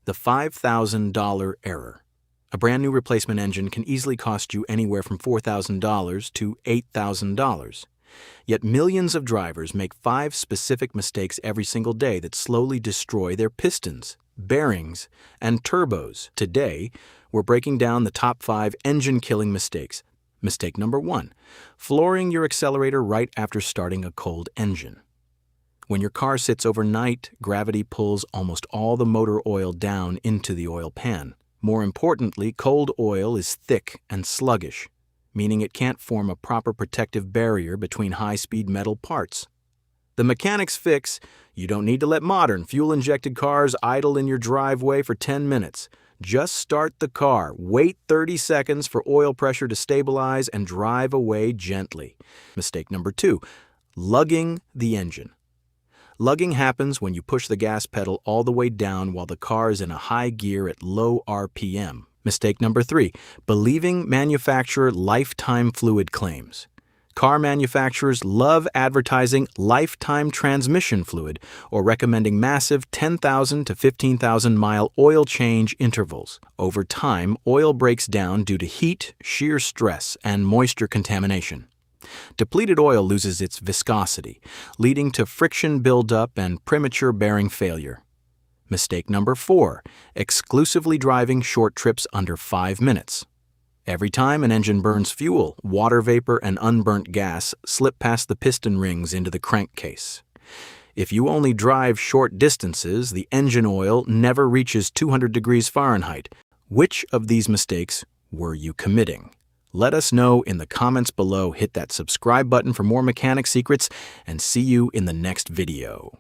The $5,000 error. A brand new replacement engine can easily cost you anywhere from $4,000 to $8,000. Yet millions of drivers make 5 specific mistakes every single day that slowly destroy their pistons, bearings, and turbos. Today, we're breaking down the top 5 engine-killing mistakes. Mistake number 1, flooring your accelerator right after starting a cold engine. When your car sits overnight, gravity pulls almost all the motor oil down into the oil pan. More importantly, cold oil is thick and sluggish, meaning it can't form a proper protective barrier between high-speed metal parts. The mechanic's fix: you don't need to let modern, fuel-injected cars idle in your driveway for 10 minutes. Just start the car, wait 30 seconds for oil pressure to stabilize, and drive away gently. Mistake number 2, lugging the engine. Lugging happens when you push the gas pedal all the way down while the car is in a high gear at low RPM. Mistake number 3, believing manufacturer lifetime fluid claims. Car manufacturers love advertising lifetime transmission fluid or recommending massive 10,000 to 15,000 mile oil change intervals. Over time, oil breaks down due to heat, shear stress, and moisture contamination. Depleted oil loses its viscosity, leading to friction buildup and premature bearing failure. Mistake number 4, exclusively driving short trips under 5 minutes. Every time an engine burns fuel, water vapor and unburnt gas slip past the piston rings into the crankcase. If you only drive short distances, the engine oil never reaches 200 degrees Fahrenheit. Which of these mistakes were you committing? Let us know in the comments below. Hit that subscribe button for more mechanic secrets, and see you in the next video.